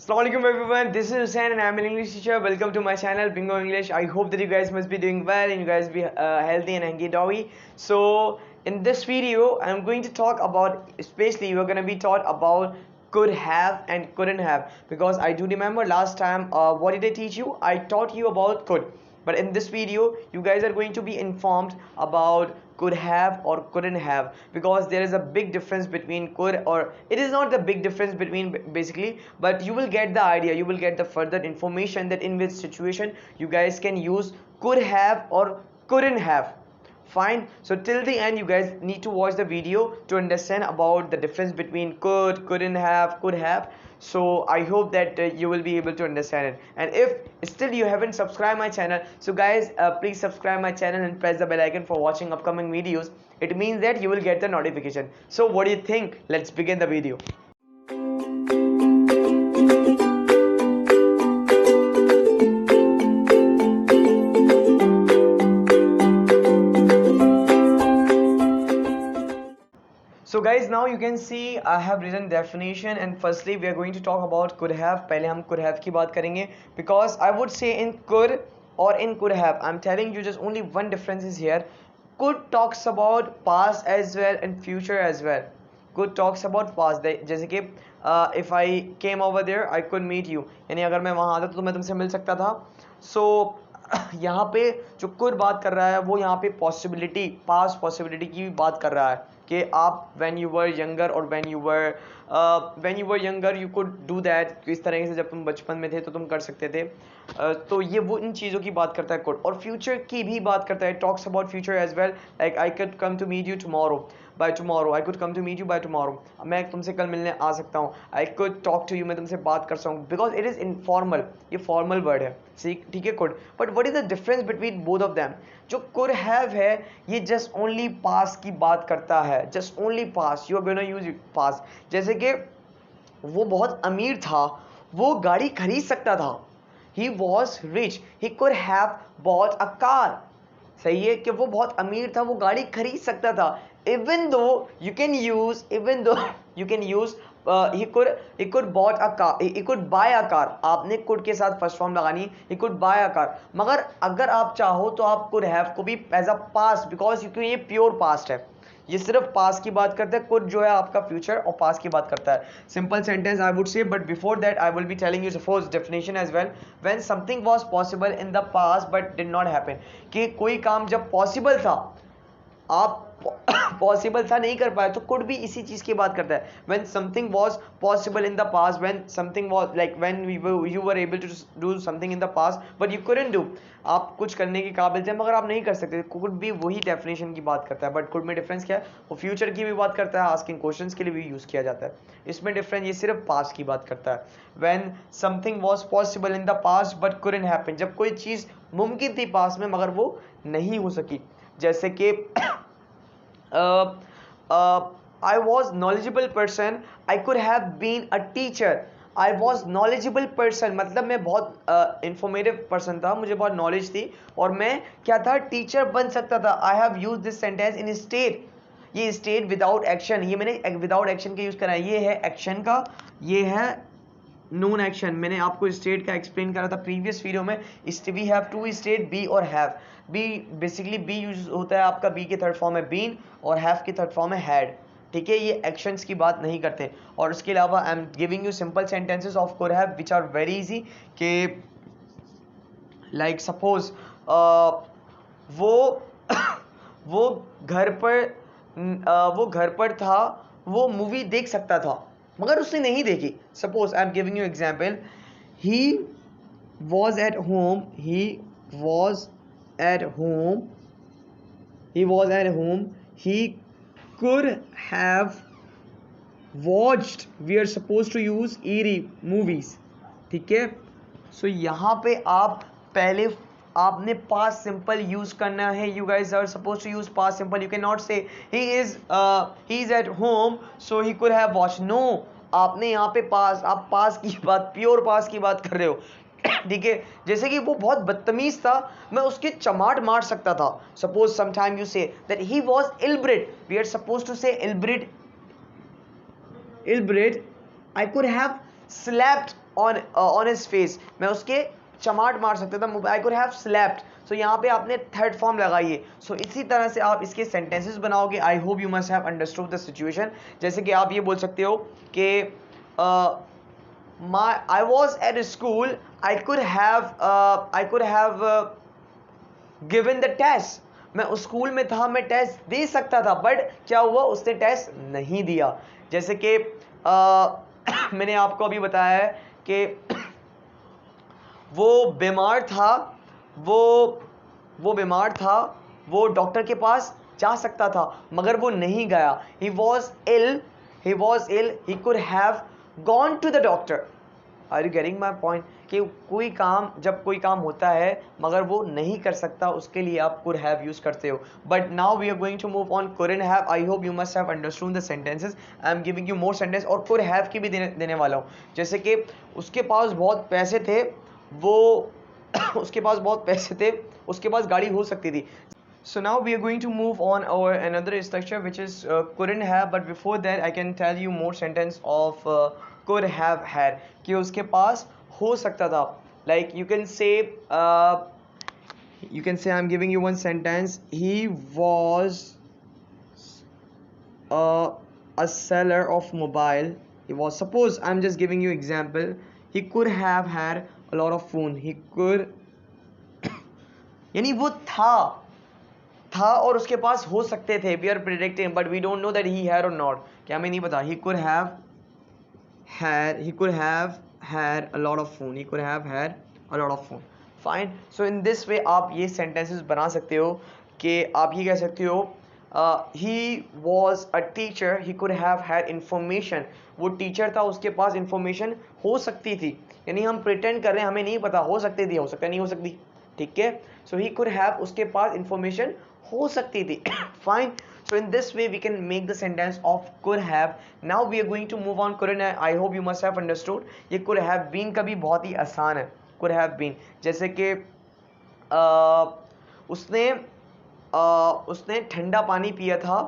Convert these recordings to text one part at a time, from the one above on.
Assalamualaikum everyone, this is Hussein and I'm an English teacher. Welcome to my channel Bingo English. I hope that you guys must be doing well and you guys be healthy and hanky-dory. So in this video I'm going to talk about, especially you're going to be taught about could have and couldn't have, because I do remember last time what did I teach you? I taught you about could, but in this video you guys are going to be informed about could have or couldn't have, because there is a big difference between could, or it is not the big difference between basically, but you will get the idea, you will get the further information that in which situation you guys can use could have or couldn't have. Fine, so till the end you guys need to watch the video to understand about the difference between could, couldn't have, could have. So I hope that you will be able to understand it, and if still you haven't subscribed my channel, so guys please subscribe my channel and press the bell icon for watching upcoming videos. It means that you will get the notification. So what do you think? Let's begin the video. So guys, now you can see I have written definition, and firstly we are going to talk about could have. पहले हम could have की बात करेंगे, because I would say in could or in could have, I'm telling you just only one difference is here. Could talks about past as well and future as well. Could talks about past, जैसे कि if I came over there I could meet you, यानी अगर मैं वहाँ आता तो मैं तुमसे मिल सकता था. So यहाँ पे जो could बात कर रहा है वो यहाँ पे possibility, past possibility की बात कर रहा है कि आप when you were younger और when you were younger you could do that, इस तरह से जब तुम बचपन में थे तो तुम कर सकते थे. तो ये वो इन चीज़ों की बात करता है could, और future की भी बात करता है. talks about future as well, like I could come to meet you tomorrow, by tomorrow I could come to meet you by tomorrow, मैं तुमसे कल मिलने आ सकता हूँ. I could talk to you, मैं तुमसे बात कर सकता हूँ, because it is informal, ये formal word है, ठीक है could. but what is the difference between both of them? जो could have है ये just only past की बात करता है, just only past, you are gonna use past. जैसे कि वो बहुत अमीर था, वो गाड़ी खरीद सकता था. He was rich, he could have bought a car. सही है कि वो बहुत अमीर था, वो गाड़ी खरीद सकता था. even though you can use he could bought a car, he could buy a car. आपने could के साथ फर्स्ट फॉर्म लगानी, he could buy a car. मगर अगर आप चाहो तो आप could have को भी एज अ पास्ट, बिकॉज क्योंकि ये प्योर पास्ट है, ये सिर्फ पास्ट की बात करता है. कुड जो है आपका फ्यूचर और पास्ट की बात करता है. Simple sentence I would say, but before that I will be telling you suppose definition as well. When something was possible in the past but did not happen, कि कोई काम जब पॉसिबल था, आप पॉसिबल था नहीं कर पाए, तो कुड भी इसी चीज की बात करता है. When something was possible in the past, when something was like when you were able to do something in the past but you couldn't do, आप कुछ करने के काबिल थे मगर आप नहीं कर सकते. कुड भी वही डेफिनेशन की बात करता है, बट कुड में डिफरेंस क्या है, वो फ्यूचर की भी बात करता है, आस्किंग क्वेश्चंस के लिए भी यूज किया जाता है. इसमें डिफरेंस, ये सिर्फ पास्ट की बात करता है. When something was possible in the past but couldn't happen, जब कोई चीज मुमकिन थी पास्ट में मगर वो नहीं हो सकी. जैसे कि I was knowledgeable person, I could have been a teacher. I was knowledgeable person मतलब मैं बहुत इंफॉर्मेटिव पर्सन था, मुझे बहुत नॉलेज थी और मैं क्या था, टीचर बन सकता था. I have used this sentence in state. ये स्टेट विदाउट एक्शन, ये मैंने विदाउट एक्शन का यूज करा है. ये है एक्शन का, ये है नॉन एक्शन. मैंने आपको स्टेट का एक्सप्लेन करा था प्रीवियस वीडियो में. We have two state, be और have. Be basically be use होता है आपका, बी के थर्ड फॉर्म है बीन और हैव की थर्ड फॉर्म है हैड. ठीक है, ये एक्शंस की बात नहीं करते. और उसके अलावा I am giving you simple sentences of could have which are very easy. के लाइक सपोज वो वो घर पर था, वो मूवी देख सकता था मगर उसने नहीं देखी. Suppose I am giving you example, he was at home, he could have watched, we are supposed to use eerie movies. ठीक है, सो यहाँ पे आप पहले आपने पास्ट सिंपल यूज करना है. You guys are suppose to use past simple. You can not say he is at home so he could have watch. No, आपने यहाँ पे पास्ट, आप पास्ट की बात, प्योर पास्ट की बात कर रहे हो. ठीक है, जैसे कि वो बहुत बदतमीज था, मैं उसके चमाट मार सकता था. Suppose sometime you say that he was ill bred, we are suppose to say ill bred. I could have slapped on his face, मैं उसके चमाट मार सकता था. I could have slapped. So यहाँ पे आपने थर्ड फॉर्म लगाई है. सो इसी तरह से आप इसके सेंटेंसेस बनाओगे. I hope you must have understood the situation. जैसे कि आप ये बोल सकते हो कि I was at school. I could have given the test. मैं उस स्कूल में था, मैं टेस्ट दे सकता था, बट क्या हुआ, उसने टेस्ट नहीं दिया. जैसे कि मैंने आपको अभी बताया है कि वो बीमार था, वो बीमार था, वो डॉक्टर के पास जा सकता था मगर वो नहीं गया. he was ill, he could have gone to the doctor. Are you getting my point? कि जब कोई काम होता है मगर वो नहीं कर सकता, उसके लिए आप could have यूज करते हो. But now we are going to move on couldn't have. I hope you must have understood the sentences. I am giving you more sentence और could have की भी देने वाला हूँ. जैसे कि उसके पास बहुत पैसे थे, उसके पास बहुत पैसे थे, उसके पास गाड़ी हो सकती थी. So now we are going to move on our another structure which is couldn't have. But before that I can tell you more sentence of could have had कि उसके पास हो सकता था. Like you can say I'm giving you one sentence. He was a seller of mobile. He was, suppose I'm just giving you example, he could have had a lot of phone. He could यानी वो था और उसके पास हो सकते थे. We are predicting but we don't know that he had or not. क्या हमें नहीं पता. He could have had a lot of phone. He could have had a lot of phone. Fine. So in this way आप ये sentences बना सकते हो कि आप ये कह सकते हो he was a teacher. He could have had information. वो टीचर था, उसके पास information हो सकती थी. यानी हम pretend कर रहे हैं, हमें नहीं पता, हो सकती थी, हो सकता नहीं हो सकती. ठीक है. So he could have, उसके पास information हो सकती थी. Fine. So in this way we can make the sentence of could have. Now we are going to move on couldn't have. I hope you must have understood. ये could have been का भी बहुत ही आसान है. Could have been जैसे कि उसने ठंडा पानी पिया था.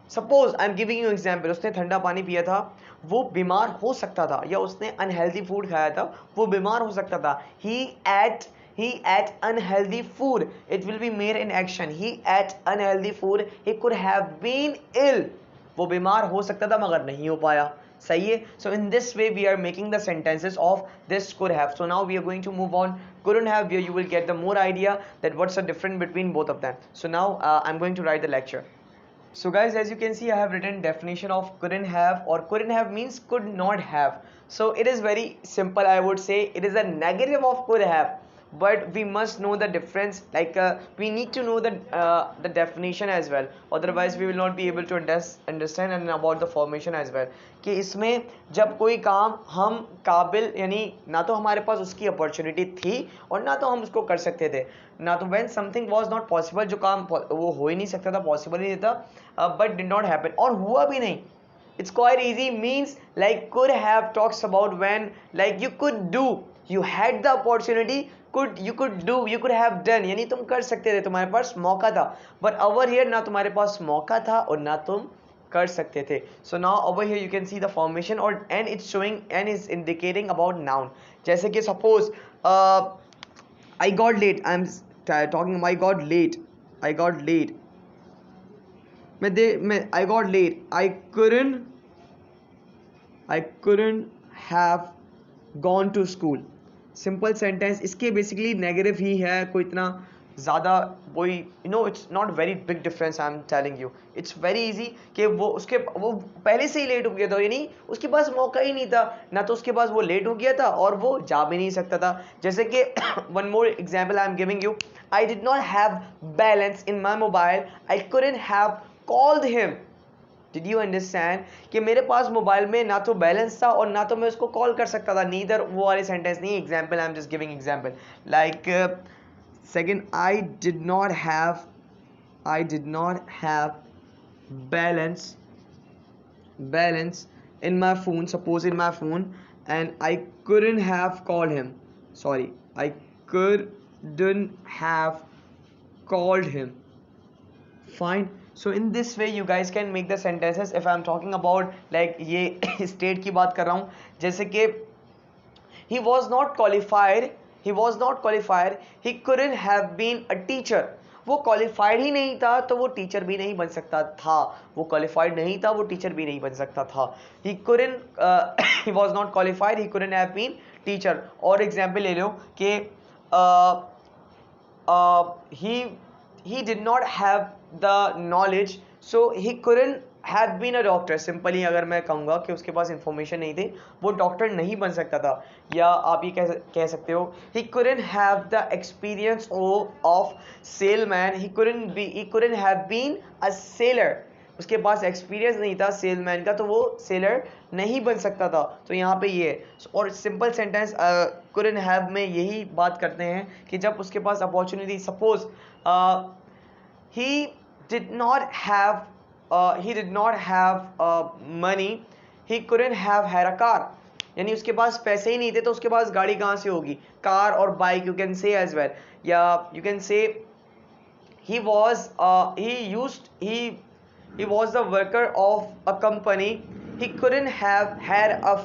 Suppose I am giving you example. उसने ठंडा पानी पिया था, वो बीमार हो सकता था. या उसने अनहेल्दी फूड खाया था, वो बीमार हो सकता था. He ate unhealthy food. It will be made in action. He ate unhealthy food. He could have been ill. वो बीमार हो सकता था मगर नहीं हो पाया. सही है. So in this way we are making the sentences of this could have. So now we are going to move on couldn't have, where you will get the more idea that what's the difference between both of them. So now I'm going to write the lecture. So guys, as you can see, I have written definition of couldn't have, or couldn't have means could not have. So it is very simple. I would say it is a negative of could have, but we must know the difference. Like we need to know the definition as well, otherwise we will not be able to understand and about the formation as well. कि इसमें जब कोई काम हम काबिल, यानी ना तो हमारे पास उसकी अपॉर्चुनिटी थी और ना तो हम उसको कर सकते थे, ना तो when something was not possible, जो काम वो हो ही नहीं सकता था, पॉसिबल ही नहीं था, but did not happen, और हुआ भी नहीं. It's quite easy. Means like could have talks about when like you could do, you had the opportunity, you could do, you could have done, यानी तुम कर सकते थे, तुम्हारे पास मौका था. But over here ना तुम्हारे पास मौका था और ना तुम कर सकते थे. So now over here you can see the formation, or and it's showing and is indicating about noun. जैसे कि suppose I got late. I'm talking I got late. I got late. I got late. I couldn't have gone to school. Simple sentence. इसके basically negative ही है, कोई इतना ज़्यादा वही it's not very big difference. I am telling you it's very easy कि वो पहले से ही लेट हो गया था, यानी उसके पास मौका ही नहीं था, ना तो उसके पास वो लेट हो गया था और वो जा भी नहीं सकता था. जैसे कि one more example I am giving you. I did not have balance in my mobile. I couldn't have called him. Did you understand कि मेरे पास मोबाइल में ना तो बैलेंस था और ना तो मैं उसको कॉल कर सकता था. नीदर वो वाले सेंटेंस नहीं. Example I am just giving example. Like second, I did not have balance in my phone, suppose in my phone, and I couldn't have called him. Sorry, I couldn't have called him. Fine. So in this way you guys can make the sentences. If I'm talking about like ये state की बात कर रहा हूँ, जैसे कि he was not qualified, he couldn't have been a teacher. वो qualified ही नहीं था तो वो टीचर भी नहीं बन सकता था. वो क्वालिफाइड नहीं था, वो टीचर भी नहीं बन सकता था. he couldn't he was not qualified, he couldn't have been teacher. और एग्जाम्पल ले लो कि he did not have the knowledge, so he couldn't have been a doctor. Simply अगर मैं कहूँगा कि उसके पास इंफॉर्मेशन नहीं थी, वो डॉक्टर नहीं बन सकता था. या आप ये कह सकते हो he couldn't have the experience of salesman, he couldn't have been a sailor. उसके पास एक्सपीरियंस नहीं था सेलमैन का, तो वो सेलर नहीं बन सकता था. तो यहाँ पे ये और सिंपल सेंटेंस couldn't have में यही बात करते हैं कि जब उसके पास opportunity, suppose he did not have money, he couldn't have had a car. यानी उसके पास पैसे ही नहीं थे तो उसके पास गाड़ी कहाँ से होगी. कार और bike you can say as well, या you can say he was the worker of a company, he couldn't have had a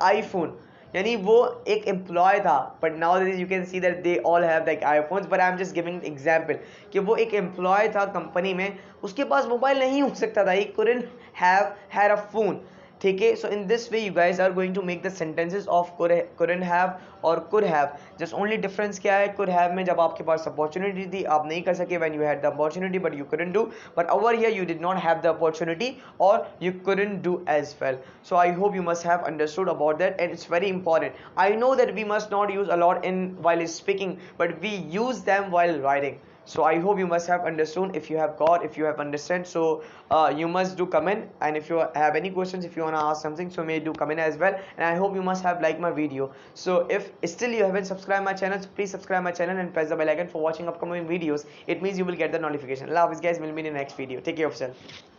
iPhone. यानी वो एक एम्प्लॉय था, but now you can see that they all have like iPhones, but I am just giving example कि वो एक employ था company में, उसके पास मोबाइल नहीं हो सकता था. ही couldn't have had a phone. ठीक है. So in this way you guys are going to make the sentences of couldn't have और could have. Just only difference क्या है, could have में जब आपके पास अपॉर्चुनिटी थी आप नहीं कर सके, when you had the opportunity but you couldn't do, but over here you did not have the opportunity or you couldn't do as well. So I hope you must have understood about that, and it's very important. I know that we must not use a lot in while speaking, but we use them while writing. So I hope you must have understood. If you have understand, so you must do comment, and if you have any questions, if you want to ask something, so may do comment as well. And I hope you must have liked my video. So if still you haven't subscribed my channel, so please subscribe my channel and press the bell icon for watching upcoming videos. It means you will get the notification. Allah Hafiz guys, we'll meet in the next video. Take care of yourself.